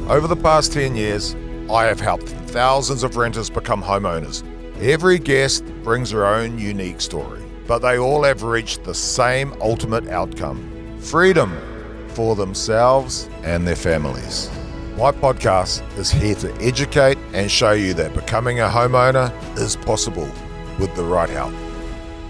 Over the past 10 years, I have helped thousands of renters become homeowners. Every guest brings their own unique story, but they all have reached the same ultimate outcome: freedom for themselves and their families. My podcast is here to educate and show you that becoming a homeowner is possible with the right help.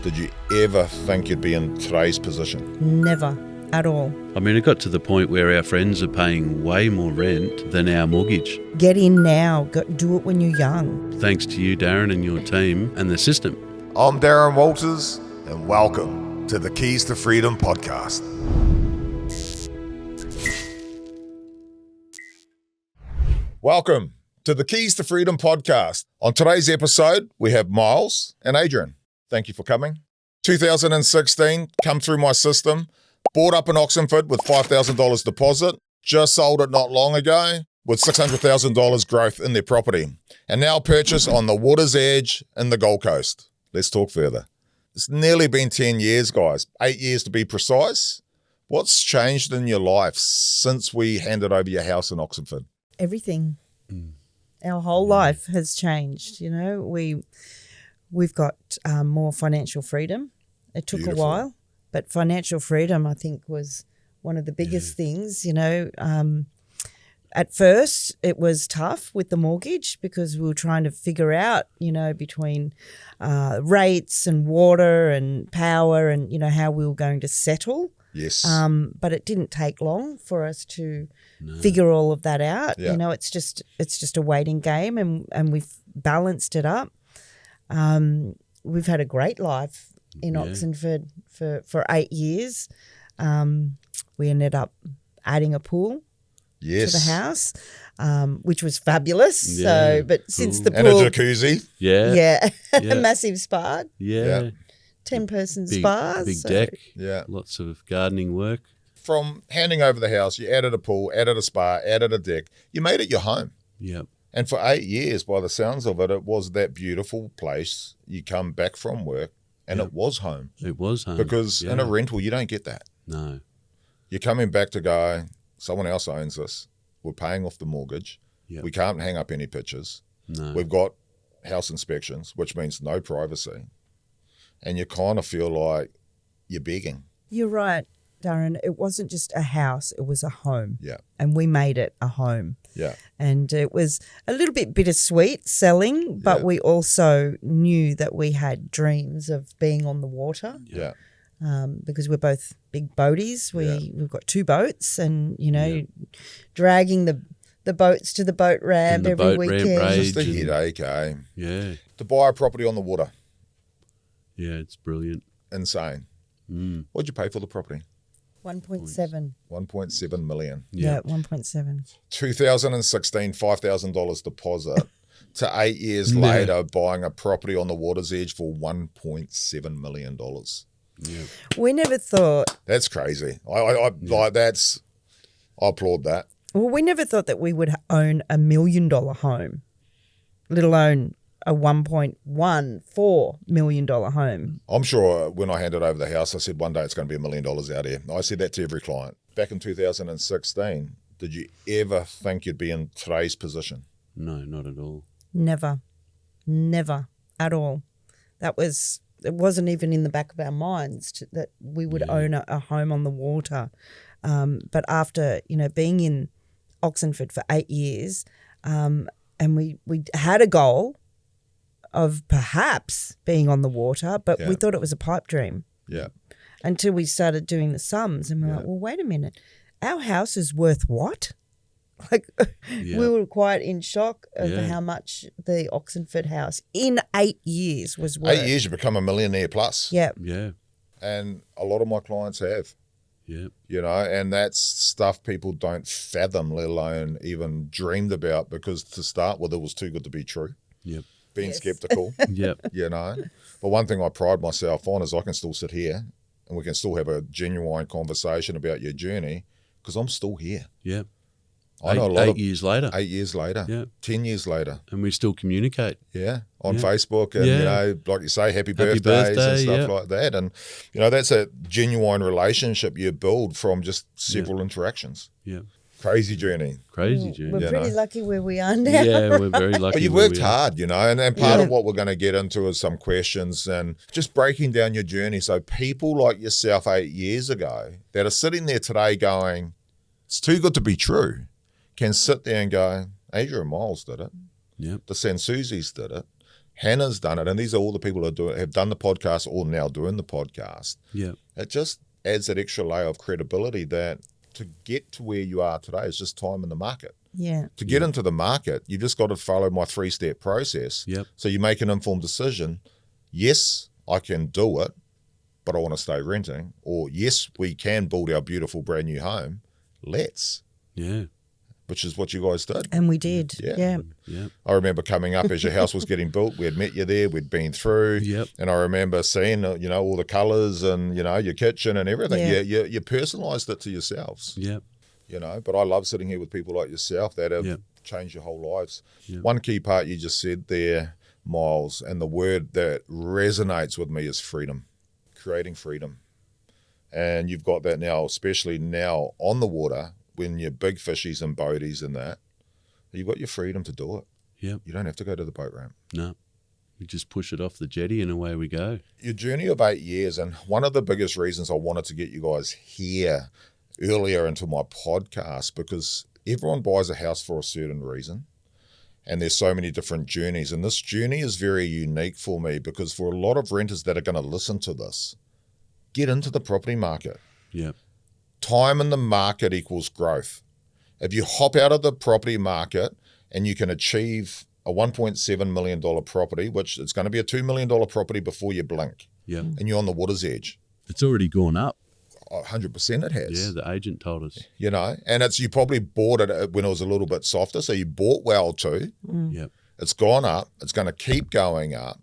Did you ever think you'd be in today's position? Never at all. I mean, it got to the point where our friends are paying way more rent than our mortgage. Get in now. Do it when you're young. Thanks to you, Darren, and your team and the system. I'm Darren Walters, and welcome to the Keys to Freedom podcast. Welcome to the Keys to Freedom podcast. On today's episode, we have Myles and Adrian. Thank you for coming. 2016, come through my system, bought up in Oxenford with $5,000 deposit, just sold it not long ago with $600,000 growth in their property, and now purchase on the water's edge in the Gold Coast. Let's talk further. It's nearly been 10 years, guys, 8 years to be precise. What's changed in your life since we handed over your house in Oxenford? Everything. Our whole life has changed. You know, we've got more financial freedom. It took a while, but financial freedom, I think, was one of the biggest things. You know, at first it was tough with the mortgage because we were trying to figure out, you know, between rates and water and power and, you know, how we were going to settle. Yes. But it didn't take long for us to figure all of that out. Yeah. You know, it's just a waiting game, and we've balanced it up. We've had a great life in Oxenford for 8 years. We ended up adding a pool to the house, which was fabulous. Yeah, So, but cool. since the And pool, a jacuzzi. a massive spa, Yeah. 10-person Big, spa, big so- deck. Yeah. Lots of gardening work. From handing over the house, you added a pool, added a spa, added a deck. You made it your home. Yep. And for 8 years, by the sounds of it, it was that beautiful place. You come back from work and it was home. It was home. Because in a rental, you don't get that. No. You're coming back to go, someone else owns this. We're paying off the mortgage. Yep. We can't hang up any pictures. No. We've got house inspections, which means no privacy. And you kind of feel like you're begging. You're right, Darren. It wasn't just a house, it was a home. Yeah. And we made it a home. Yeah. And it was a little bit bittersweet selling, but we also knew that we had dreams of being on the water. Yeah. Because we're both big boaties. We've got 2 boats, and, you know, dragging the boats to the boat ramp And the every boat ramp weekend. ride. Just a headache, eh? Yeah. To buy a property on the water, Yeah, it's brilliant. insane. What'd you pay for the property? 1.7. 1.7 million. Yeah, 1.7. 2016, $5,000 deposit to 8 years later buying a property on the water's edge for $1.7 million. Yeah. We never thought, That's crazy. I applaud that. well, we never thought that we would own $1 million home, let alone a $1.14 million home. I'm sure when I handed over the house, I said one day it's going to be $1 million out here. I said that to every client. Back in 2016, did you ever think you'd be in today's position? No, not at all. Never at all. It wasn't even in the back of our minds that we would own a home on the water. But after, you know, being in Oxenford for 8 years, and we had a goal of perhaps being on the water, but we thought it was a pipe dream. Yeah. Until we started doing the sums, and we're like, well, wait a minute, our house is worth what? Like, we were quite in shock of how much the Oxenford house in 8 years was worth. 8 years, you become a millionaire plus. Yeah. Yeah. And a lot of my clients have. Yeah. You know, and that's stuff people don't fathom, let alone even dreamed about, because to start with, it was too good to be true. Yep. Being skeptical, Yep. you know. But one thing I pride myself on is I can still sit here and we can still have a genuine conversation about your journey because I'm still here. Yep. I know a lot 8 of years later. 8 years later, Yeah. 10 years later. And we still communicate. Yeah, on Yeah. Facebook and, Yeah. you know, like you say, happy birthdays birthday, and stuff yeah. like that. And, you know, that's a genuine relationship you build from just several interactions. Yeah. Crazy journey. Crazy journey. We're You pretty know. lucky where we are now. Yeah, we're very lucky. But you've where worked we are. hard, and part Yeah. of what we're going to get into is some questions and just breaking down your journey. So people like yourself 8 years ago that are sitting there today going, it's too good to be true, can sit there and go, Adrian Myles did it. Yep. The Sansuzis did it. Hannah's done it. And these are all the people who have done the podcast or now doing the podcast. Yep. It just adds that extra layer of credibility that to get to where you are today is just time in the market. Yeah. To get into the market, you just got to follow my 3-step process. Yep. So you make an informed decision. Yes, I can do it, but I want to stay renting. Or yes, we can build our beautiful brand new home. Let's. Yeah. Which is what you guys did. And we did. Yeah. Yeah. Yep. I remember coming up as your house was getting built. We had met you there. We'd been through. Yep. And I remember seeing, all the colours and, your kitchen and everything. Yeah. You personalised it to yourselves. Yep. But I love sitting here with people like yourself that have Yep. changed your whole lives. Yep. One key part you just said there, Myles, and the word that resonates with me is freedom, creating freedom. And you've got that now, especially now on the water, when you're big fishies and boaties and that, you've got your freedom to do it. Yep. You don't have to go to the boat ramp. No. We just push it off the jetty and away we go. Your journey of 8 years, and one of the biggest reasons I wanted to get you guys here earlier into my podcast, because everyone buys a house for a certain reason, and there's so many different journeys. And this journey is very unique for me because for a lot of renters that are going to listen to this, get into the property market. Yep. Time in the market equals growth. If you hop out of the property market and you can achieve a $1.7 million property, which it's going to be a $2 million property before you blink, Yep. and you're on the water's edge. It's already gone up. 100% it has. Yeah, the agent told us. And you probably bought it when it was a little bit softer, so you bought well too. Yep. It's gone up. It's going to keep going up,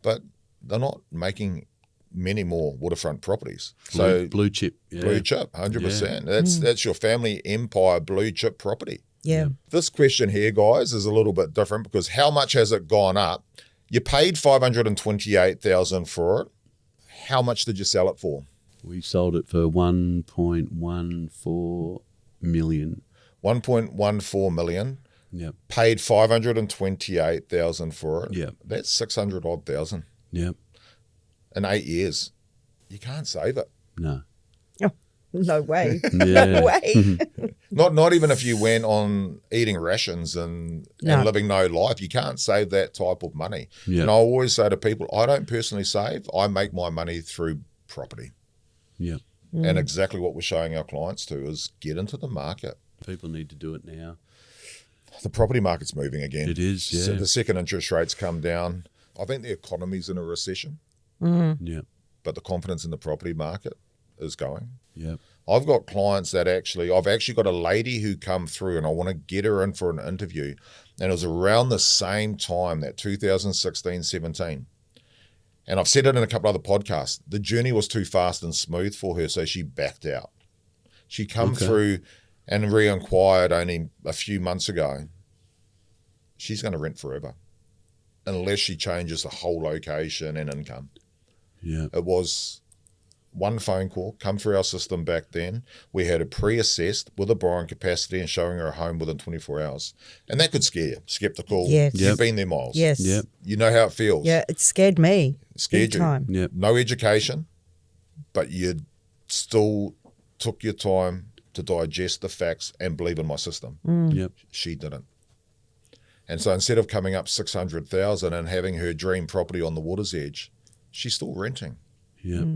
but they're not making many more waterfront properties. So Blue chip. Yeah. blue chip, 100%. That's your family empire blue chip property. Yeah. This question here, guys, is a little bit different because how much has it gone up? You paid $528,000 for it. How much did you sell it for? We sold it for 1.14 million. 1.14 million. Yep. Paid $528,000 for it. Yep. That's 600 odd thousand Yep. in 8 years. You can't save it. No. No way. Yeah. No way. Not even if you went on eating rations and No. living no life. You can't save that type of money. Yeah. And I always say to people, I don't personally save. I make my money through property. Yep. And exactly what we're showing our clients to is get into the market. People need to do it now. The property market's moving again. It is, So yeah. the second interest rates come down. I think the economy's in a recession, Yep. but the confidence in the property market is going. Yep. I've got clients that I've actually got a lady who come through and I want to get her in for an interview. And it was around the same time, that 2016, 17. And I've said it in a couple other podcasts. The journey was too fast and smooth for her, so she backed out. She come through and re-inquired only a few months ago. She's going to rent forever unless she changes the whole location and income. Yeah. It was one phone call, come through our system back then. We had it pre-assessed with a borrowing capacity and showing her a home within 24 hours. And that could scare you, skeptical. Yes. You've been there, Myles. Yes. Yep. You know how it feels. Yeah, it scared me. Scared big you. time. Yep. No education, but you still took your time to digest the facts and believe in my system. Yep. She didn't. And so instead of coming up 600,000 and having her dream property on the water's edge, she's still renting Yep.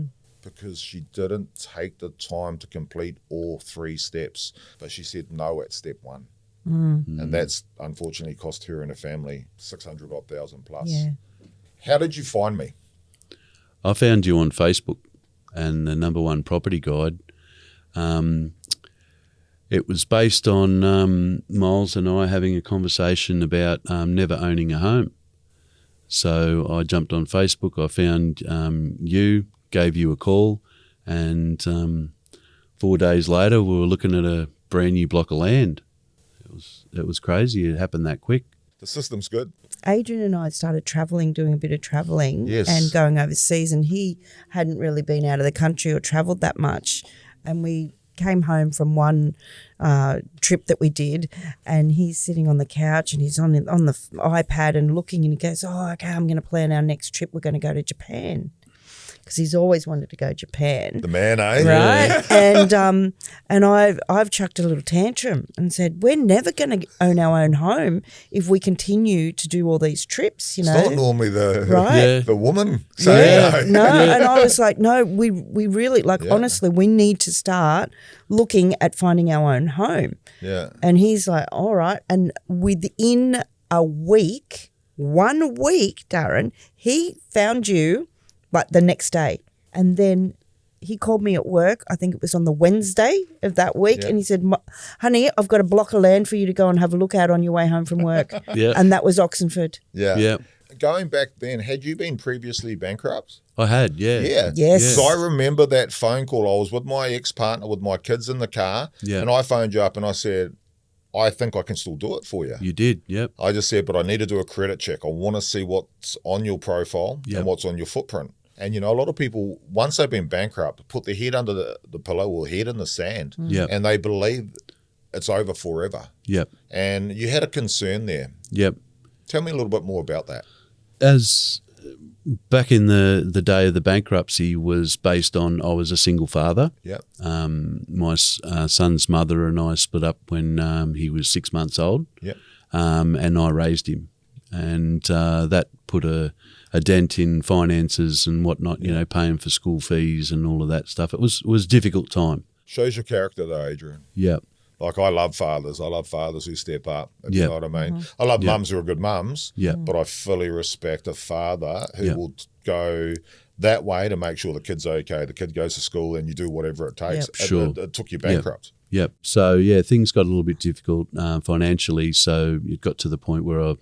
because she didn't take the time to complete all 3 steps. But she said no at step 1. And that's unfortunately cost her and her family 600 odd thousand plus. Yeah. How did you find me? I found you on Facebook and the number one property guide. It was based on Myles and I having a conversation about never owning a home. So I jumped on Facebook, I found you, gave you a call, and 4 days later we were looking at a brand new block of land. It was crazy. It happened that quick. The system's good. Adrian and I started travelling, doing a bit of travelling Yes. and going overseas, and he hadn't really been out of the country or travelled that much. And we came home from one trip that we did, and he's sitting on the couch and he's on the iPad and looking, and he goes, "Oh, okay, I'm going to plan our next trip. We're going to go to Japan." Because he's always wanted to go to Japan. The man, eh? Right. And I've chucked a little tantrum and said, we're never going to own our own home if we continue to do all these trips, It's not normally the woman saying no. And I was like, no, we really, honestly, we need to start looking at finding our own home. Yeah. And he's like, all right. And within a week, 1 week, Darren, he found you like the next day. And then he called me at work, I think it was on the Wednesday of that week, and he said, honey, I've got a block of land for you to go and have a look at on your way home from work. And that was Oxenford. Yeah. Going back then, had you been previously bankrupt? I had, yeah. Yes. So I remember that phone call. I was with my ex-partner with my kids in the car, and I phoned you up and I said, I think I can still do it for you. You did, yep. I just said, but I need to do a credit check. I want to see what's on your profile and what's on your footprint. And, a lot of people, once they've been bankrupt, put their head under the pillow or head in the sand, and they believe it's over forever. Yep. And you had a concern there. Yep. Tell me a little bit more about that. As back in the day of the bankruptcy was based on I was a single father. Yep. My son's mother and I split up when he was 6 months old. Yep. And I raised him. And that put a dent in finances and whatnot, paying for school fees and all of that stuff. It was a difficult time. Shows your character though, Adrian. Yeah. Like I love fathers. I love fathers who step up. You know what I mean? I love mums who are good mums. Yeah. But I fully respect a father who will go that way to make sure the kid's okay. The kid goes to school and you do whatever it takes. Yep. Sure. It took you bankrupt. Yep. So things got a little bit difficult financially. So it got to the point where I,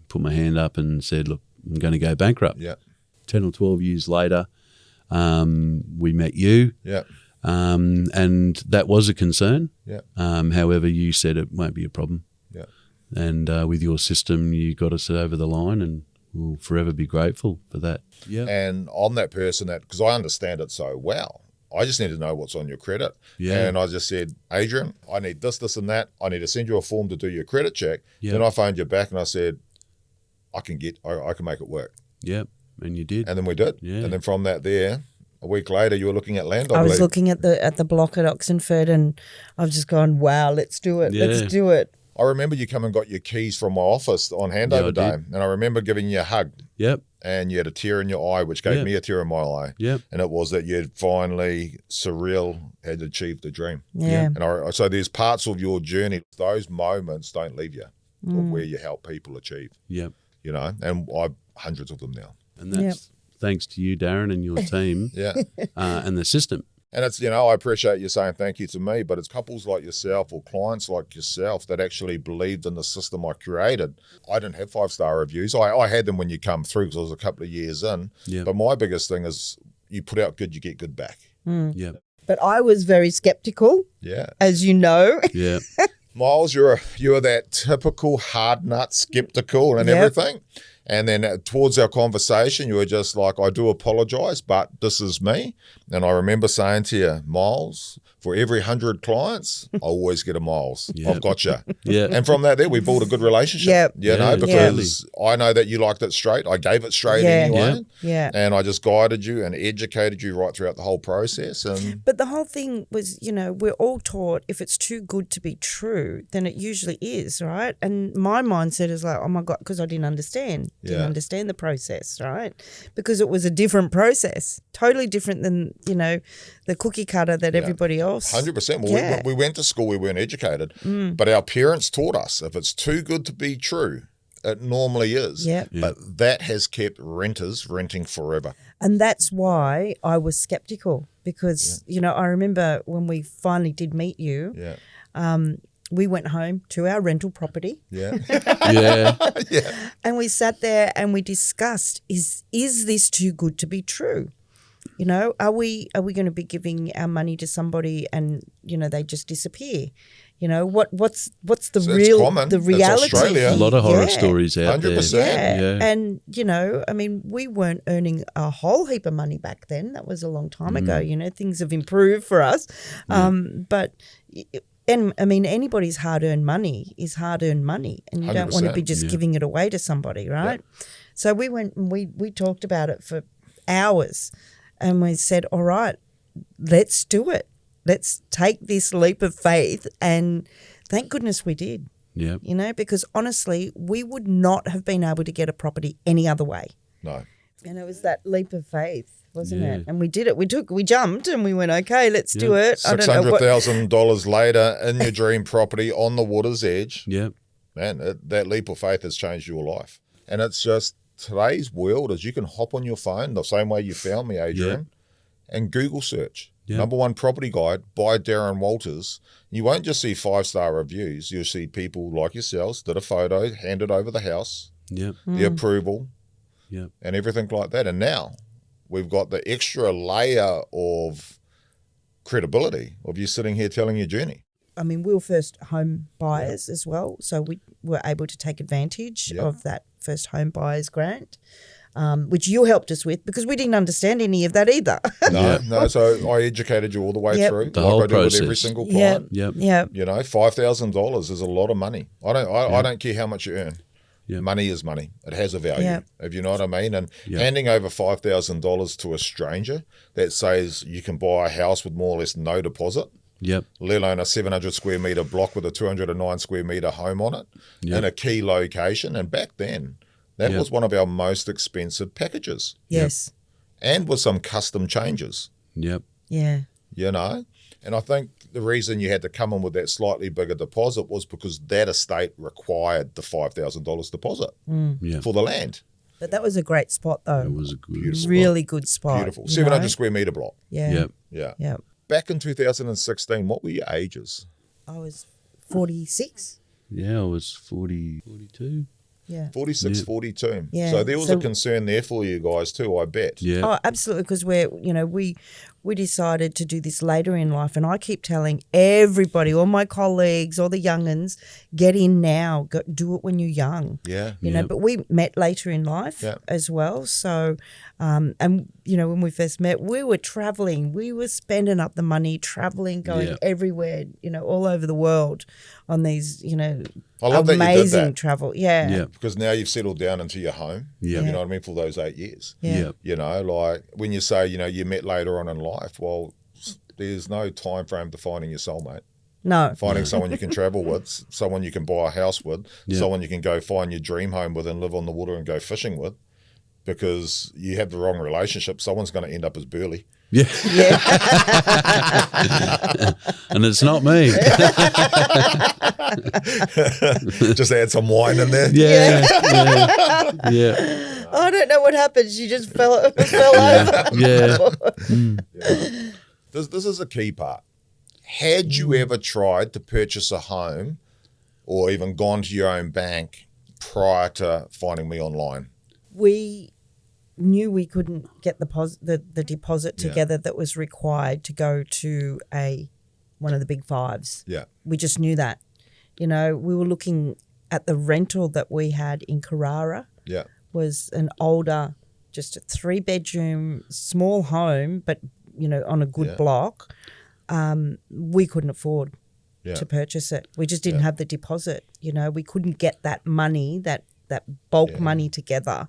put my hand up and said, look, I'm going to go bankrupt. Yeah. 10 or 12 years later, we met you. Yeah. And that was a concern. Yeah. However, you said it won't be a problem. Yeah. And with your system, you got us over the line, and we'll forever be grateful for that. Yeah. And I'm that person because I understand it so well. I just need to know what's on your credit. Yeah. And I just said, Adrian, I need this, this, and that. I need to send you a form to do your credit check. Yeah. Then I phoned you back and I said, I can make it work. Yeah. And you did. And then we did. Yeah. And then from that there, a week later, you were looking at land, I was looking at the block at Oxenford, and I've just gone, wow, let's do it. Yeah. Let's do it. I remember you come and got your keys from my office on handover day. And I remember giving you a hug. Yep. And you had a tear in your eye, which gave me a tear in my eye. Yep. And it was that you had finally, surreal, had achieved a dream. Yeah. And so there's parts of your journey, those moments don't leave you, of where you help people achieve. Yep. And I've hundreds of them now. And that's thanks to you, Darren, and your team. Yeah. And the system. And it's, I appreciate you saying thank you to me, but it's couples like yourself or clients like yourself that actually believed in the system I created. I didn't have 5-star reviews. I had them when you come through because I was a couple of years in. Yep. But my biggest thing is you put out good, you get good back. Yeah. But I was very skeptical, as you know. Yeah. Myles, you're that typical hard nut, skeptical and everything. And then towards our conversation, you were just like, I do apologise, but this is me. And I remember saying to you, Myles, for every 100 clients, I always get a Myles. Yep. I've got you. Yeah. And from that there, we built a good relationship. Because I know that you liked it straight. I gave it straight anyway. Yeah. And I just guided you and educated you right throughout the whole process. But the whole thing was, we're all taught if it's too good to be true, then it usually is, right? And my mindset is like, oh my God, because I didn't understand. Didn't understand the process, right? Because it was a different process, totally different than, the cookie cutter that everybody else. 100%. Well, we went to school, we weren't educated, but our parents taught us if it's too good to be true, it normally is. Yep. But that has kept renters renting forever. And that's why I was skeptical because, I remember when we finally did meet you, we went home to our rental property. Yeah. And we sat there and we discussed, is this too good to be true? Are we going to be giving our money to somebody and, they just disappear? You know, what's the It's real common. the It's reality? Australia. A lot of horror Yeah. stories out 100%. there. Yeah. And, you know, I mean, we weren't earning a whole heap of money back then. That was a long time ago. You know, things have improved for us. But, and I mean, anybody's hard-earned money is hard-earned money, and you don't want to be 100%. just giving it away to somebody, right? So we went and we talked about it for hours, and we said, all right, let's do it. Let's take this leap of faith, and thank goodness we did. Yeah. You know, because honestly, we would not have been able to get a property any other way. No. And it was that leap of faith, wasn't Yeah. it? And we did it. We jumped, and we went, okay, let's do it. I don't know what. $600,000 later in your dream property on the water's edge. Yeah. Man, that leap of faith has changed your life. And it's just today's world is you can hop on your phone the same way you found me, Adrian, and Google search. Yeah. Number one property guide by Darren Walters. You won't just see 5-star reviews. You'll see people like yourselves did a photo, handed over the house, Yeah. the approval, Yeah. and everything like that. And now we've got the extra layer of credibility of you sitting here telling your journey. I mean, we were first home buyers as well, so we were able to take advantage of that first home buyers grant, which you helped us with because we didn't understand any of that either. No. So I educated you all the way through, The like whole I do with every process. single client. Yep. Yeah. You know, $5,000 is a lot of money. I don't care how much you earn. Yep. Money is money. It has a value, Yep. if you know what I mean. And handing over $5,000 to a stranger that says you can buy a house with more or less no deposit, Yep. let alone a 700 square metre block with a 209 square metre home on it in a key location. And back then, that was one of our most expensive packages. Yes. And with some custom changes, Yep. Yeah. you know. And I think the reason you had to come in with that slightly bigger deposit was because that estate required the $5,000 deposit Yeah. for the land. But that was a great spot, though. It was a good Beautiful. Really good spot. Beautiful. you 700 know? square metre block. Yeah. Yep. Yeah. Yeah. Back in 2016, what were your ages? I was 46. Yeah, I was 40, 42. Yeah. 46, 42. Yeah. So there was So- a concern there for you guys too, I bet. Yeah. Oh, absolutely, because we decided to do this later in life, and I keep telling everybody, all my colleagues, all the young'uns, get in now, do it when you're young. Yeah. You know, but we met later in life Yeah. as well. So, and you know, when we first met, we were traveling, we were spending up the money, traveling, going everywhere, you know, all over the world on these, you know, I love that you did amazing that. travel. Yeah. Yeah. Because now you've settled down into your home. Yeah. You know what I mean? For those 8 years. Yeah. Yep. You know, like when you say, you know, you met later on in life, well, there's no time frame to finding your soulmate. No. Finding someone you can travel with, someone you can buy a house with, Yeah. someone you can go find your dream home with and live on the water and go fishing with. Because you have the wrong relationship, someone's going to end up as Burley. Yeah. Yeah. And it's not me. Just add some wine in there. Yeah. Yeah. Yeah. I don't know what happened. She just fell over. Yeah. This is a key part. Had you ever tried to purchase a home or even gone to your own bank prior to finding me online? We knew we couldn't get the deposit together that was required to go to one of the big fives. Yeah. We just knew that. You know, we were looking at the rental that we had in Carrara. Yeah. Was an older, just a 3-bedroom, small home, but, you know, on a good block. We couldn't afford to purchase it. We just didn't have the deposit. You know, we couldn't get that money, that bulk money together.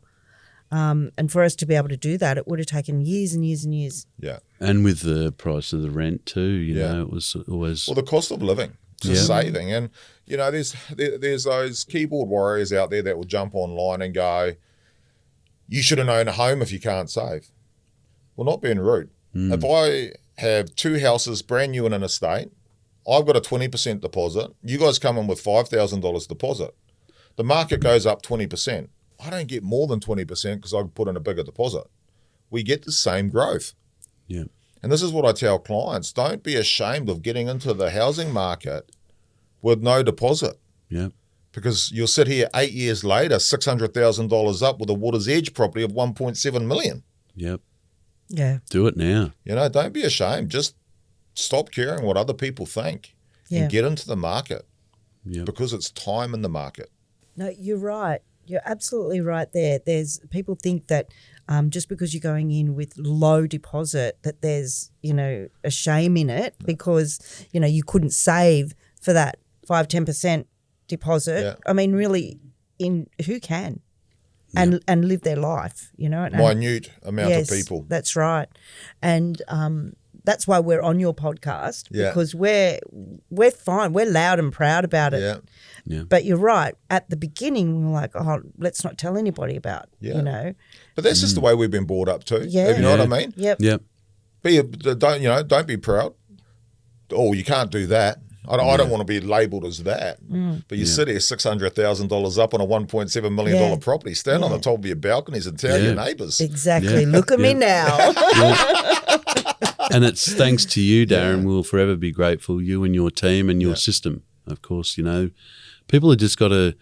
And for us to be able to do that, it would have taken years and years and years. Yeah. And with the price of the rent too, you know, it was always. Well, the cost of living, just saving. And, you know, there's those keyboard warriors out there that will jump online and go, you shouldn't own a home if you can't save. Well, not being rude. If I have 2 houses brand new in an estate, I've got a 20% deposit. You guys come in with $5,000 deposit. The market goes up 20%. I don't get more than 20% because I put in a bigger deposit. We get the same growth. Yeah. And this is what I tell clients. Don't be ashamed of getting into the housing market with no deposit. Yeah. Because you'll sit here 8 years later, $600,000 up with a water's edge property of $1.7 million. Yep. Yeah. Do it now. You know, don't be ashamed. Just stop caring what other people think and get into the market Yep. because it's time in the market. No, you're right. You're absolutely right there. There's people think that just because you're going in with low deposit that there's, a shame in it because, you couldn't save for that 5-10% deposit. Yeah. I mean, really, who can? And live their life, Minute amount of people. That's right. And that's why we're on your podcast because we're fine. We're loud and proud about it. Yeah. Yeah. But you're right. At the beginning, we were like, oh, let's not tell anybody about, But that's just the way we've been brought up too. Yeah. You know what I mean? Yep. Yep. Don't be proud. Oh, you can't do that. I don't want to be labelled as that. But you sit here $600,000 up on a $1.7 million property. Stand on the top of your balconies and tell your neighbours. Exactly. Look at me now. And it's thanks to you, Darren. We'll forever be grateful, you and your team and your system. Of course, people have just got to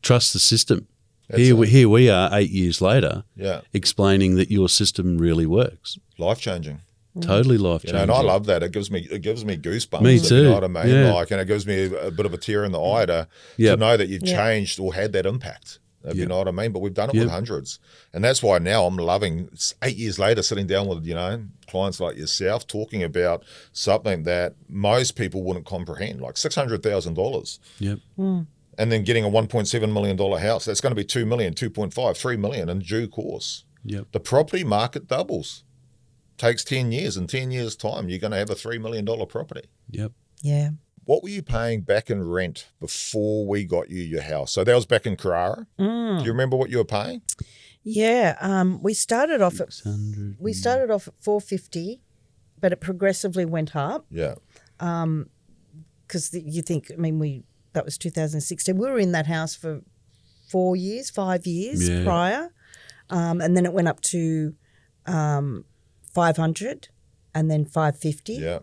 trust the system. Here we are 8 years later explaining that your system really works. Life-changing. Totally life-changing. And I love that. It gives me goosebumps. Me too. You know what I mean? Yeah. And it gives me a bit of a tear in the eye to know that you've changed or had that impact. You know what I mean? But we've done it with hundreds. And that's why now I'm loving, 8 years later, sitting down with, clients like yourself, talking about something that most people wouldn't comprehend, like $600,000. Yep. And then getting a $1.7 million house. That's going to be $2 million, 2.5, $3 million in due course. Yep. The property market doubles. Takes 10 years. In 10 years' time, you're going to have a $3 million property. Yep. Yeah. What were you paying back in rent before we got you your house? So that was back in Carrara. Do you remember what you were paying? Yeah. We started off at $450, but it progressively went up. Yeah. Because you think, that was 2016. We were in that house for 5 years prior. And then it went up to 500 and then 550. Yeah.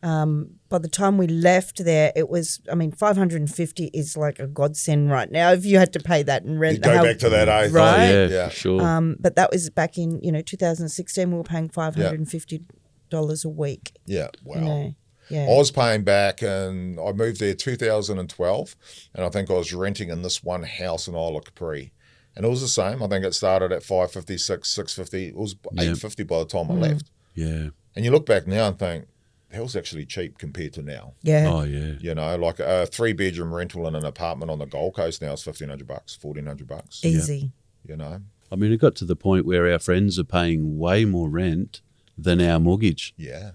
By the time we left there, it was, 550 is like a godsend right now if you had to pay that in rent. You go back to that, eh? Right? Oh, yeah, for sure. But that was back in, 2016, we were paying $550 a week. Yeah. Wow. Yeah. I was paying back, and I moved there 2012, and I think I was renting in this one house in Isle of Capri. And it was the same. I think it started at $550, $650. It was $850 by the time I left. Yeah. And you look back now and think, that was actually cheap compared to now. Yeah. Oh, yeah. Like a 3-bedroom rental in an apartment on the Gold Coast now is $1,500, $1,400. Easy. It got to the point where our friends are paying way more rent than our mortgage. Yeah.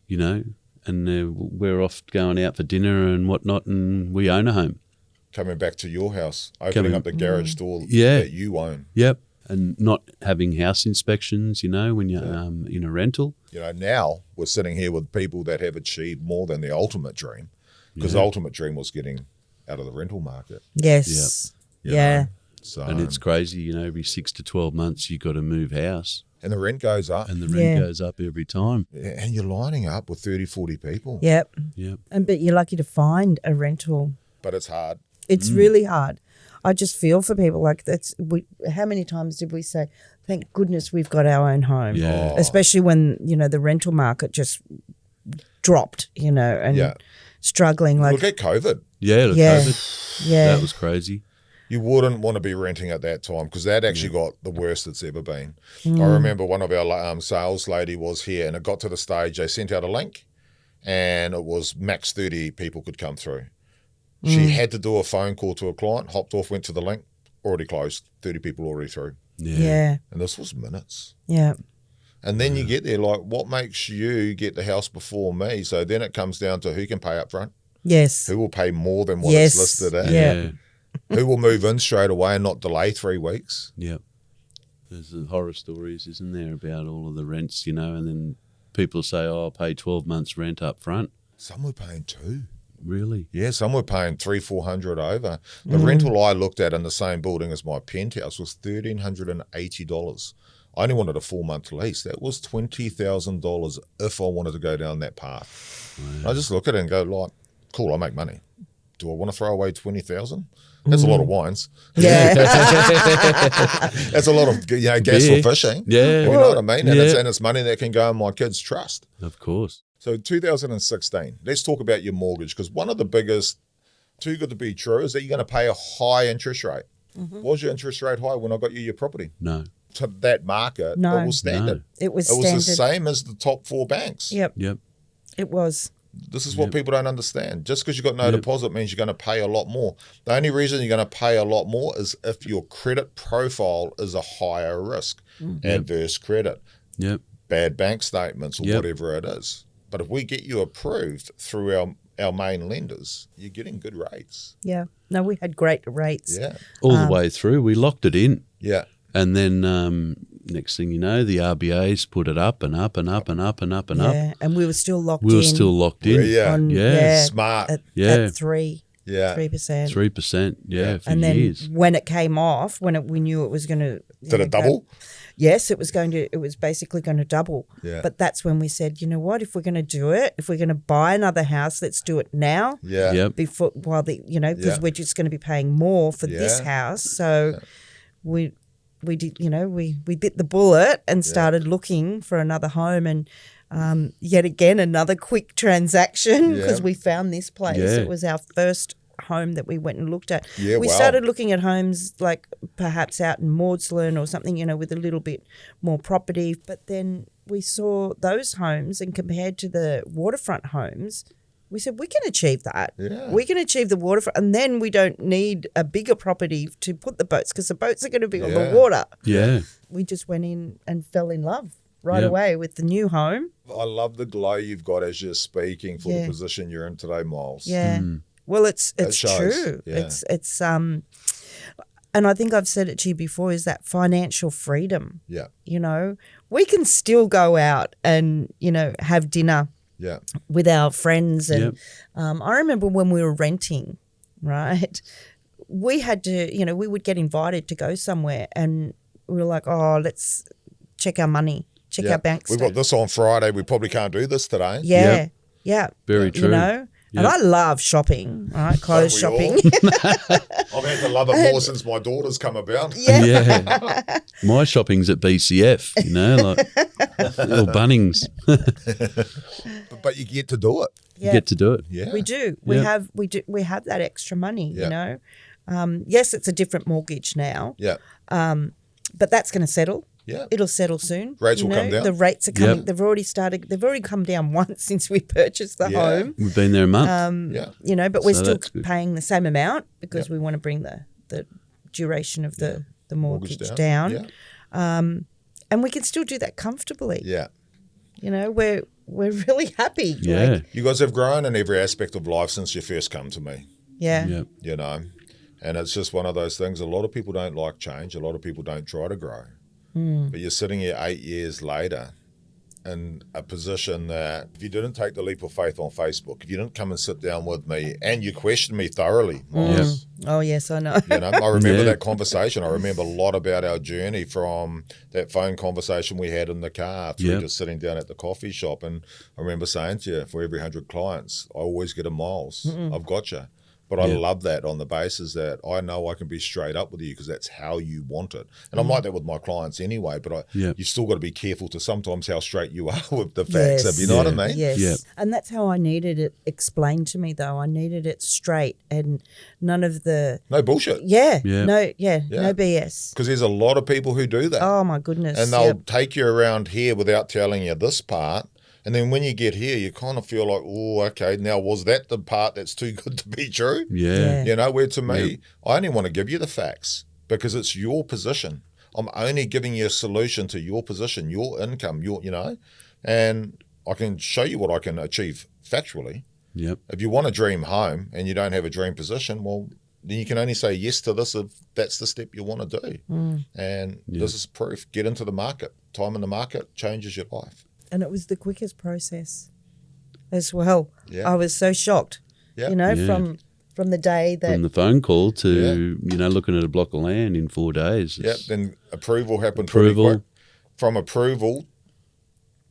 And we're off going out for dinner and whatnot, and we own a home. Coming back to your house, opening up the garage door Yeah. that you own. Yep. And not having house inspections, when you're in a rental. Now we're sitting here with people that have achieved more than the ultimate dream, because the ultimate dream was getting out of the rental market. Yes. You Yeah. know? So, And it's crazy, every 6 to 12 months you got to move house. and the rent goes up. And the rent goes up every time. And you're lining up with 30, 40 people. Yep. Yep. But you're lucky to find a rental. But it's hard. It's really hard. I just feel for people like how many times did we say, thank goodness we've got our own home. Yeah. Especially when, the rental market just dropped, and struggling. Like, Look at COVID. Yeah, Yeah. Yeah. That was crazy. You wouldn't want to be renting at that time, because that actually got the worst it's ever been. I remember one of our sales lady was here, and it got to the stage they sent out a link, and it was max 30 people could come through. She had to do a phone call to a client, hopped off, went to the link, already closed, 30 people already through. Yeah. And this was minutes. Yeah. And then you get there, like, what makes you get the house before me? So then it comes down to who can pay up front, Yes. who will pay more than what it's listed at, Yeah. who will move in straight away and not delay 3 weeks. Yep. There's the horror stories, isn't there, about all of the rents, and then people say, oh, I'll pay 12 months rent up front. Some were paying 2. Really? Yeah, some were paying $300-400 over. The rental I looked at in the same building as my penthouse was $1,380. I only wanted a 4-month lease. That was $20,000 if I wanted to go down that path. Wow. I just look at it and go, like, cool, I make money. Do I want to throw away $20,000? That's a lot of wines. Yeah. That's a lot of gas for fishing. Yeah. You know what I mean? And Yeah. it's money that can go in my kids' trust. Of course. So 2016, let's talk about your mortgage, because one of the biggest, too good to be true, is that you're going to pay a high interest rate. Was your interest rate high when I got you your property? No. To that market, No. it was standard. It was It was standard. the same as the top 4 banks. Yep. Yep. It was. This is what people don't understand. Just because you've got no deposit means you're going to pay a lot more. The only reason you're going to pay a lot more is if your credit profile is a higher risk, adverse credit, bad bank statements, or whatever it is. But if we get you approved through our main lenders, you're getting good rates. Yeah. No, we had great rates. Yeah. All the way through. We locked it in. Yeah. And then next thing you know, the RBA's put it up and up and up and up and up and up. Yeah, and we were still locked in. We were still locked in. Yeah. Yeah. Smart. At 3%. Yeah. 3%. 3%, for And then years. when it came off, we knew it was going to... Did it double? Yes, it was basically going to double. Yeah. But that's when we said, you know what, if we're going to do it, if we're going to buy another house, let's do it now. Yeah. Yep. Before, because we're just going to be paying more for this house. So we did, we bit the bullet and started looking for another home, and yet again another quick transaction because we found this place. Yeah. It was our first home that we went and looked at. Yeah, we started looking at homes like perhaps out in Maudslin or something, with a little bit more property, but then we saw those homes, and compared to the waterfront homes, we said we can achieve that. Yeah. We can achieve the waterfront, and then we don't need a bigger property to put the boats, because the boats are going to be on the water. Yeah. We just went in and fell in love right away with the new home. I love the glow you've got as you're speaking for the position you're in today, Myles. Yeah. Well, it's shows. true. Yeah. It's and I think I've said it to you before, is that financial freedom. Yeah. We can still go out and, have dinner with our friends. And I remember when we were renting, right, we had to, we would get invited to go somewhere, and we were like, oh, let's check our money, check our bank We've statement. got this on Friday. We probably can't do this today. Yeah. Yeah. Very true. And I love shopping, right? Clothes shopping. I've had to love it more since my daughter's come about. Yeah. My shopping's at BCF, or Bunnings. But you get to do it. You get to do it. Yeah. We do. We have that extra money, Yeah. Yes, it's a different mortgage now. Yeah. But that's going to settle. Yeah. It'll settle soon. Rates will come down. The rates are coming. Yep. They've already come down once since we purchased the home. We've been there a month. But we're So still that's good. paying the same amount because we want to bring the duration of the mortgage down. Yeah. And we can still do that comfortably. Yeah. We're really happy. Yeah. You guys have grown in every aspect of life since you first come to me, Yeah. Yeah. and it's just one of those things. A lot of people don't like change. A lot of people don't try to grow. But you're sitting here 8 years later in a position that if you didn't take the leap of faith on Facebook, if you didn't come and sit down with me and you questioned me thoroughly, Myles, Oh, yes, I know. I remember that conversation. I remember a lot about our journey from that phone conversation we had in the car through to sitting down at the coffee shop. And I remember saying to you, for every 100 clients, I always get a Myles. I've got you. But I love that on the basis that I know I can be straight up with you because that's how you want it. And I'm like that with my clients anyway, but you've still got to be careful to sometimes how straight you are with the facts. Yes. You know what I mean? Yes. Yeah. And that's how I needed it explained to me, though. I needed it straight and none of the... No bullshit. Yeah. No BS. Because there's a lot of people who do that. Oh, my goodness. And they'll take you around here without telling you this part. And then when you get here, you kind of feel like, oh, okay, now was that the part that's too good to be true? Yeah. Where to me, I only want to give you the facts because it's your position. I'm only giving you a solution to your position, your income, and I can show you what I can achieve factually. Yep. If you want a dream home and you don't have a dream position, well, then you can only say yes to this if that's the step you want to do. And this is proof. Get into the market. Time in the market changes your life. And it was the quickest process as well. Yeah. I was so shocked, from the day that... From the phone call to, looking at a block of land in 4 days. Yep, then approval happened pretty quick. From approval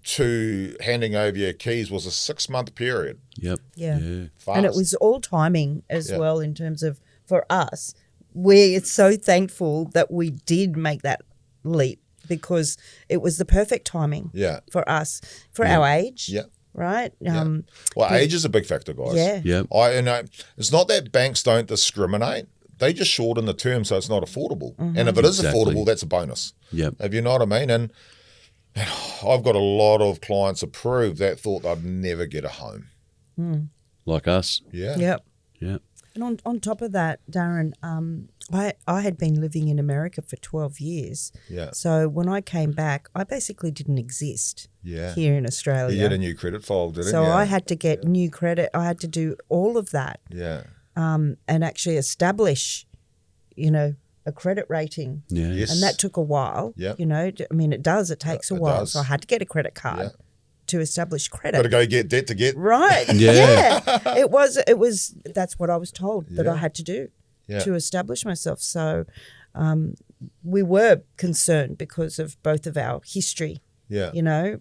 to handing over your keys was a 6-month period. Yep. Yeah. Fast. And it was all timing as well in terms of, for us, we're so thankful that we did make that leap because it was the perfect timing for us, for our age, right? Well, age is a big factor, guys. Yeah. Yep. It's not that banks don't discriminate. They just shorten the term so it's not affordable. Mm-hmm. And if it is Exactly. affordable, that's a bonus. Yep. If you know what I mean. And I've got a lot of clients approved that thought they'd never get a home. Like us. Yeah. Yep. Yep. And on top of that, Darren, I had been living in America for 12 years. Yeah. So when I came back, I basically didn't exist Yeah. here in Australia. You had a new credit file, didn't So you? I had to get new credit. I had to do all of that Yeah. and actually establish, a credit rating. Yeah. Yes. And that took a while. Yep. I mean, it does. It takes a It while. does. So I had to get a credit card Yeah. to establish credit. Got to go get debt to get. Right. Yeah. Yeah. It was. That's what I was told that Yeah. I had to do Yeah. to establish myself. So we were concerned because of both of our history, Yeah.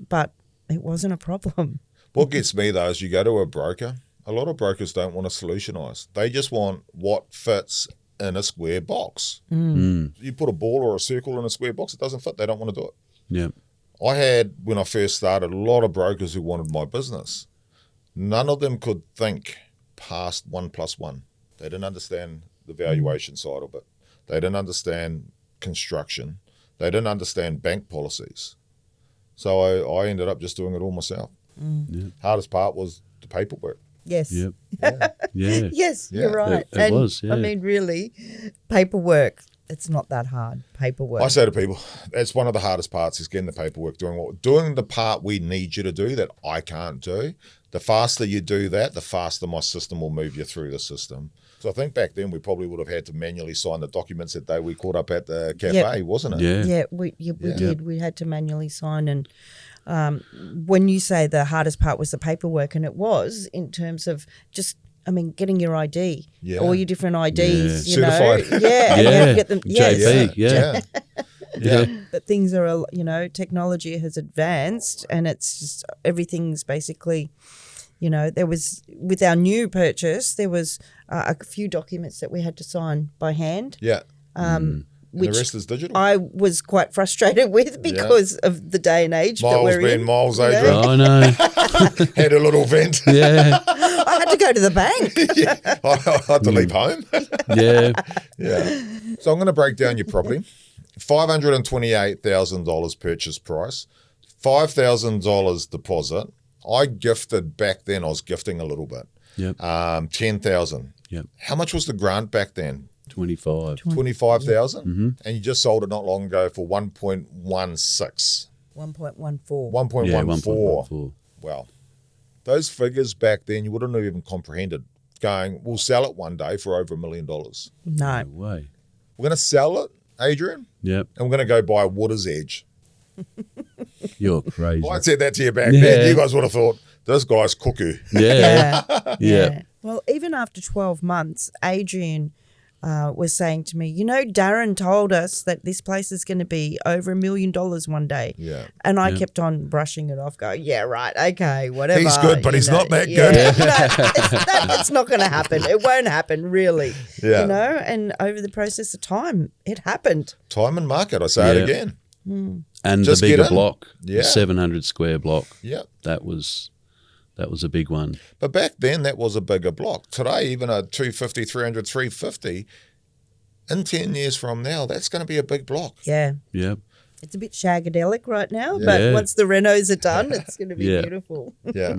but it wasn't a problem. What gets me, though, is you go to a broker. A lot of brokers don't want to solutionize. They just want what fits in a square box. You put a ball or a circle in a square box, it doesn't fit. They don't want to do it. Yep. I had, when I first started, a lot of brokers who wanted my business. None of them could think past 1 + 1. They didn't understand the valuation side of it. They didn't understand construction. They didn't understand bank policies. So I ended up just doing it all myself. Hardest part was the paperwork. Yes. Yep. Yeah. Yeah. Yes, Yeah. you're right. It was, yeah. I mean, really, paperwork, it's not that hard, paperwork. I say to people, that's one of the hardest parts is getting the paperwork, doing the part we need you to do that I can't do. The faster you do that, the faster my system will move you through the system. So I think back then we probably would have had to manually sign the documents that day we caught up at the cafe, wasn't it? Yeah. Yeah, we did. We had to manually sign. And when you say the hardest part was the paperwork, and it was in terms of just, getting your ID, Yeah. all your different IDs, Certified. Yeah, and you have to get them. Yes. JP. Yeah. Yeah. But things are, technology has advanced, and it's just everything's basically, there was, with our new purchase, there was a few documents that we had to sign by hand. Yeah. And Which the rest is digital. I was quite frustrated with because of the day and age that Miles we're being in. Miles, you know? Adrian. I know. Had a little vent. Yeah. I had to go to the bank. I had to leave home. Yeah. Yeah. So I'm going to break down your property. $528,000 purchase price, $5,000 deposit. I gifted back then. I was gifting a little bit. Yep. $10,000. Yep. How much was the grant back then? 25. $25,000. And you just sold it not long ago for 1.16. 1.14. 1.14. Yeah, 1.14. Wow. Those figures back then, you wouldn't have even comprehended. Going, we'll sell it one day for over $1 million. We're No. No way. going to sell it, Adrian, Yep. and we're going to go buy Water's Edge. You're crazy. If I'd said that to you back Yeah. then, you guys would have thought, this guy's cuckoo. Yeah. Yeah. Yeah. Well, even after 12 months, Adrian was saying to me, Darren told us that this place is going to be over $1 million one day. Yeah. And I kept on brushing it off, going, yeah, right, okay, whatever. He's good, but he's not that good. It's not going to happen. It won't happen, really. Yeah. And over the process of time, it happened. Time and market, I say it Yeah. again. And Just the get bigger in. block, Yeah. the 700 square block, Yeah. that was a big one. But back then, that was a bigger block. Today, even a 250, 300, 350, in 10 years from now, that's going to be a big block. Yeah. Yep. It's a bit shagadelic right now, Yeah. but Yeah. once the renos are done, it's going to be Yeah. beautiful. Yeah.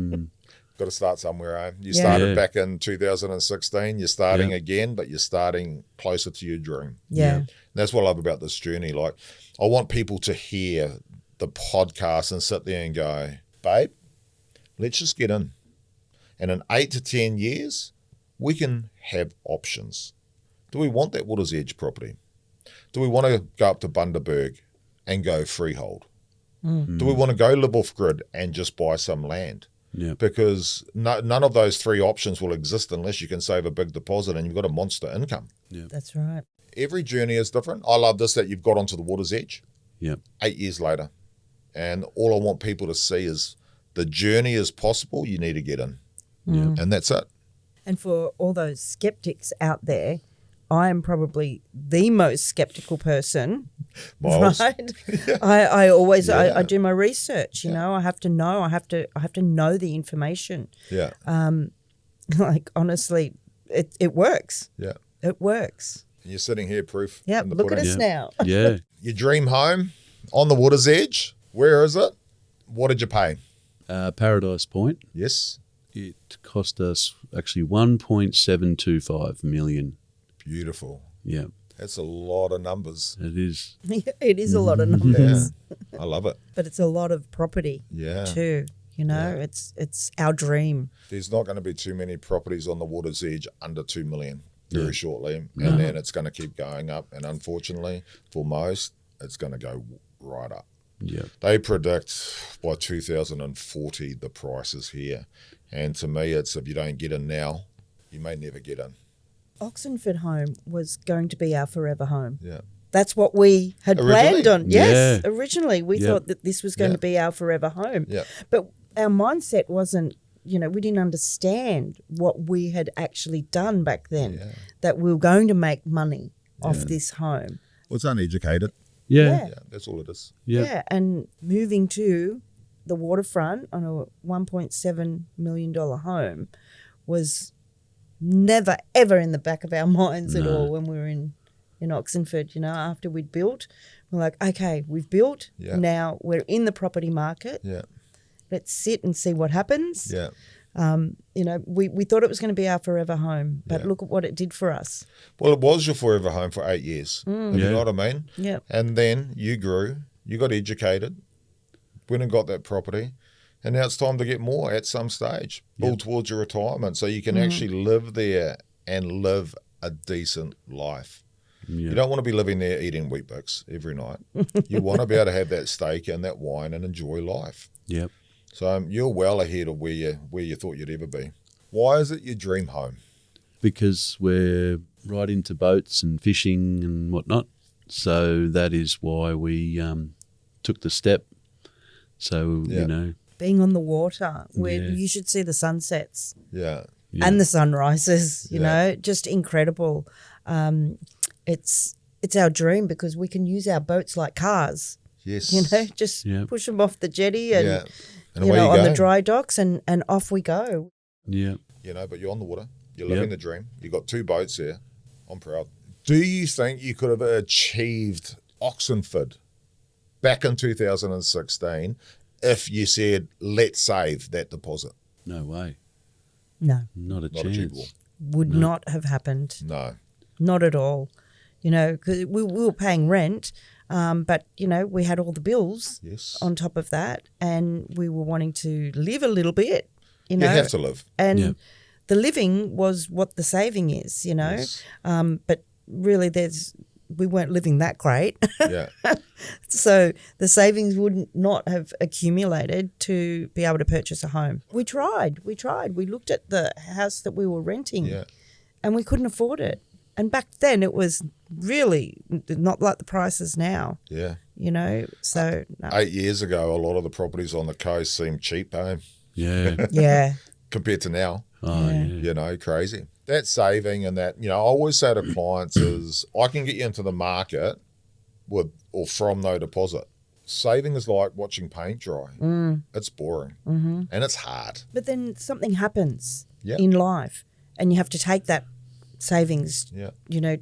Got to start somewhere, eh? You Yeah. started Yeah. back in 2016. You're starting Yeah. again, but you're starting closer to your dream. Yeah. And that's what I love about this journey. Like, I want people to hear the podcast and sit there and go, babe, let's just get in. And in 8 to 10 years, we can have options. Do we want that Water's Edge property? Do we want to go up to Bundaberg and go freehold? Do we want to go live off grid and just buy some land? Yeah. Because none of those three options will exist unless you can save a big deposit and you've got a monster income. That's right. Every journey is different. I love this that you've got onto the Water's Edge Yep. 8 years later. And all I want people to see is the journey is possible. You need to get in. Yeah. And that's it. And for all those skeptics out there, I am probably the most skeptical person, Myles. right? I always Yeah. I do my research. You know, I have to know. I have to know the information. Yeah. Like honestly, it works. Yeah. It works. You're sitting here, proof. Yeah, in the look at pudding. us now. Yeah. Your dream home on the water's edge. Where is it? What did you pay? Paradise Point. Yes. It cost us actually 1.725 million. Beautiful. Yeah, That's a lot of numbers. it is. It is a lot of numbers, I love it. but it's a lot of property Yeah. too. You know, it's our dream. There's not going to be too many properties on the water's edge under 2 million very shortly. And then it's going to keep going up. And unfortunately, for most, it's going to go right up. Yeah. They predict by 2040 the prices here. And to me, it's if you don't get in now, you may never get in. Oxenford home was going to be our forever home. Yeah. That's what we had Originally? planned on. Yes, Yeah. originally we thought that this was going to be our forever home. Yeah. But our mindset wasn't, you know, we didn't understand what we had actually done back then, that we were going to make money off this home. Well, it's uneducated. Yeah. Yeah, that's all it is. Yeah. Yeah, and moving to the waterfront on a $1.7 million home was never, ever in the back of our minds at all when we were in Oxenford. You know, after we'd built, we're like, okay, we've built. Yeah. Now we're in the property market. Yeah. Let's sit and see what happens. Yeah. You know, we thought it was going to be our forever home, but Yeah. look at what it did for us. Well, it was your forever home for 8 years. You Yeah. know what I mean? Yeah. And then you grew, you got educated, went and got that property, and now it's time to get more at some stage. Build towards your retirement so you can actually live there and live a decent life. Yeah. You don't want to be living there eating Weet-Bix every night. You want to be able to have that steak and that wine and enjoy life. Yep. So you're well ahead of where you thought you'd ever be. Why is it your dream home? Because we're right into boats and fishing and whatnot. So that is why we took the step. So, Yeah. you know. Being on the water, where Yeah. you should see the sunsets. Yeah. Yeah. And the sunrises, you Yeah. know, just incredible. It's our dream because we can use our boats like cars, Yes. you know, just Yeah. push them off the jetty and, Yeah. And you away know, you on go. the dry docks and off we go. Yeah. You know, but you're on the water. You're living the dream. You've got 2 boats here. I'm proud. Do you think you could have achieved Oxenford back in 2016 if you said, let's save that deposit? No way. No, Not a Not achievable. chance. would not have happened. No. Not at all. You know, because we were paying rent, but, you know, we had all the bills Yes. on top of that and we were wanting to live a little bit, you You know. have to live. And Yeah. the living was what the saving is, you know. Yes. But really we weren't living that great. Yeah. So the savings would not have accumulated to be able to purchase a home. We tried. We looked at the house that we were renting Yeah. and we couldn't afford it. And back then it was really not like the prices now, Yeah. you know. So, no. 8 years ago, a lot of the properties on the coast seemed cheap, Yeah. Yeah. compared to now. Oh, yeah. You know, crazy. That saving and that, you know, I always say to clients is I can get you into the market with or from no deposit. Saving is like watching paint dry. It's boring and it's hard. But then something happens Yeah. in life and you have to take that savings, Yeah. you know,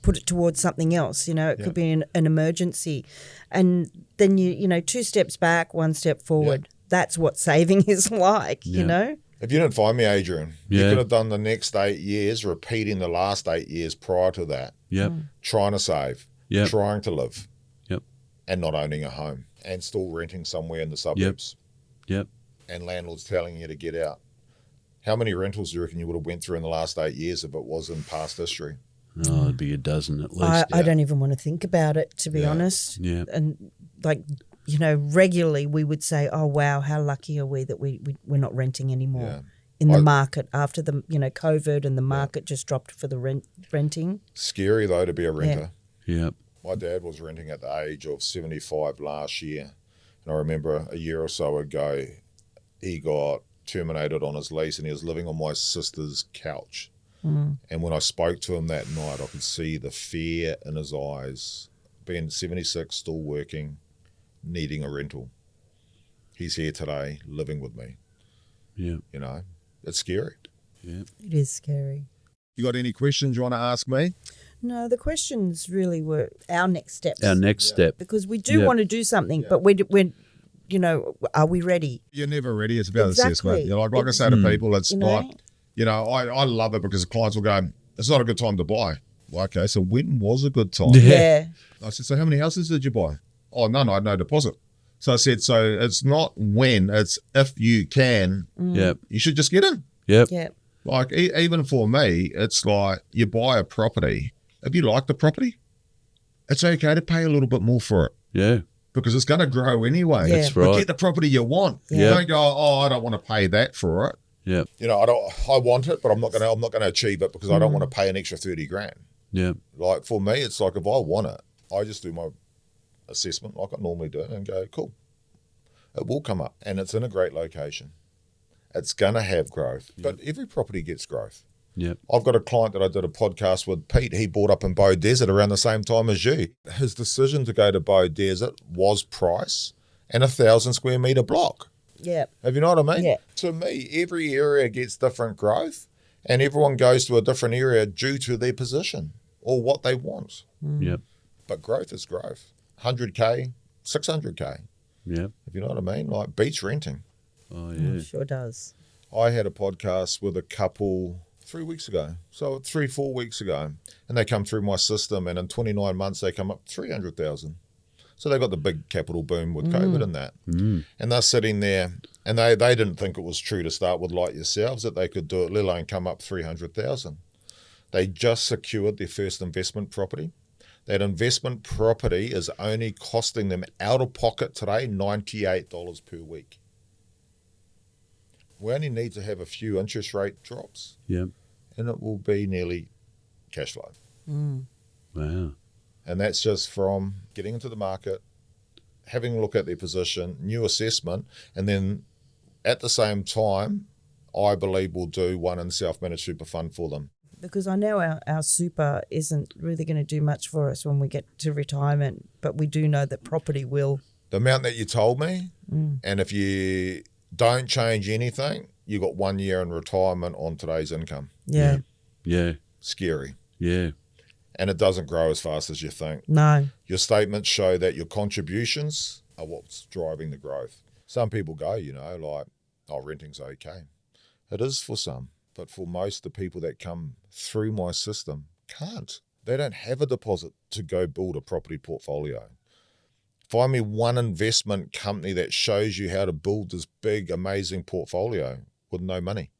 put it towards something else. You know, it Yeah. could be an emergency. And then you know, 2 steps back, 1 step forward. That's what saving is like, you Yeah. know. If you didn't find me, Adrian, you Yeah. could have done the next 8 years repeating the last 8 years prior to that, Yep. trying to save, Yep. trying to live, Yep. and not owning a home and still renting somewhere in the suburbs Yep. and landlords telling you to get out. How many rentals do you reckon you would have went through in the last 8 years if it was in past history? Oh, it'd be a dozen at least. I don't even want to think about it, to be Yeah. honest. Yeah. And like, you know, regularly we would say, oh, wow, how lucky are we that we're not renting anymore Yeah. in the market after the, you know, COVID and the market just dropped for the renting. Scary, though, to be a renter. Yep. My dad was renting at the age of 75 last year. And I remember a year or so ago, he got terminated on his lease and he was living on my sister's couch. And when I spoke to him that night, I could see the fear in his eyes, being 76, still working, needing a rental. He's here today, living with me. Yeah. You know, it's scary. Yeah. It is scary. You got any questions you want to ask me? No, the questions really were our next steps. Our next step. Because we do want to do something, but we're, you know, are we ready? You're never ready. It's about Exactly. assessment. You know, like I say to people, it's You know? like, you know, I love it because the clients will go, it's not a good time to buy. Well, okay, so when was a good time? Yeah. I said, so how many houses did you buy? Oh, none, I had no deposit. So I said, so it's not when, it's if you can, Yep. you should just get in. Yep. Yeah. Like, even for me, it's like you buy a property. If you like the property, it's okay to pay a little bit more for it Yeah. because it's going to grow anyway. Yeah. That's But right. get the property you want. Yeah. Don't go, oh, I don't want to pay that for it. Yep. You know, I want it, but I'm not going to achieve it because I don't want to pay an extra 30 grand. Yep. Like for me, it's like if I want it, I just do my assessment like I normally do and go, cool. It will come up and it's in a great location. It's going to have growth, but every property gets growth. Yep. I've got a client that I did a podcast with, Pete. He bought up in Bow Desert around the same time as you. His decision to go to Bow Desert was price and 1,000 square metre block. Yeah. Have you know what I mean? Yeah. To me, every area gets different growth and everyone goes to a different area due to their position or what they want. Yep. But growth is growth. 100K, 600K. Yep. If you know what I mean? Like beach renting. Oh, yeah. Sure does. I had a podcast with a couple 3 weeks ago. So 3-4 weeks ago. And they come through my system and in 29 months they come up 300,000. So they got the big capital boom with COVID and that. And they're sitting there and they didn't think it was true to start with like yourselves that they could do it, let alone come up 300,000. They just secured their first investment property. That investment property is only costing them out of pocket today $98 per week. We only need to have a few interest rate drops Yep. and it will be nearly cash flow. Wow. And that's just from getting into the market, having a look at their position, new assessment, and then at the same time, I believe we'll do one in self-managed super fund for them. Because I know our super isn't really going to do much for us when we get to retirement, but we do know that property will. The amount that you told me, and if you don't change anything, you got 1 year in retirement on today's income. Yeah. Yeah. Scary. Yeah. And it doesn't grow as fast as you think. No. Your statements show that your contributions are what's driving the growth. Some people go, you know, like, oh, renting's okay. It is for some, but for most of the people that come through my system, can't. They don't have a deposit to go build a property portfolio. Find me one investment company that shows you how to build this big, amazing portfolio with no money.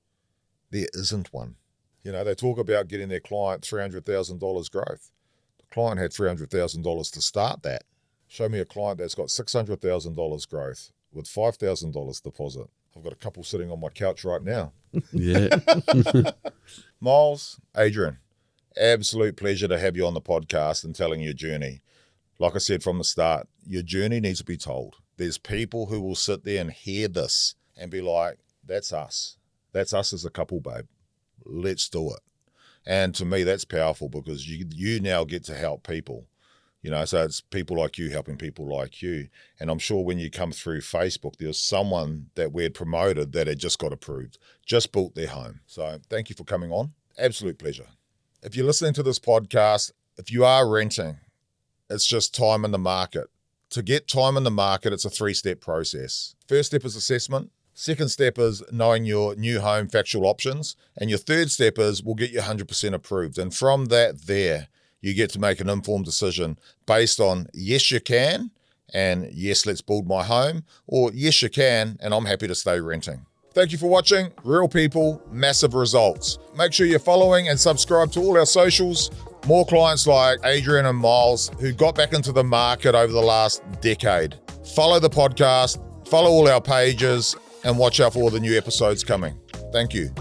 There isn't one. You know, they talk about getting their client $300,000 growth. The client had $300,000 to start that. Show me a client that's got $600,000 growth with $5,000 deposit. I've got a couple sitting on my couch right now. Yeah. Myles, Adrian, absolute pleasure to have you on the podcast and telling your journey. Like I said from the start, your journey needs to be told. There's people who will sit there and hear this and be like, that's us. That's us as a couple, babe. Let's do it. And to me, that's powerful because you now get to help people. You know, so it's people like you helping people like you. And I'm sure when you come through Facebook, there's someone that we had promoted that had just got approved, just built their home. So thank you for coming on. Absolute pleasure. If you're listening to this podcast, if you are renting, it's just time in the market. To get time in the market, it's a 3-step process. First step is assessment. Second step is knowing your new home factual options. And your third step is we'll get you 100% approved. And from that there, you get to make an informed decision based on yes, you can, and yes, let's build my home, or yes, you can, and I'm happy to stay renting. Thank you for watching. Real people, massive results. Make sure you're following and subscribe to all our socials. More clients like Adrian and Myles who got back into the market over the last decade. Follow the podcast, follow all our pages, and watch out for all the new episodes coming. Thank you.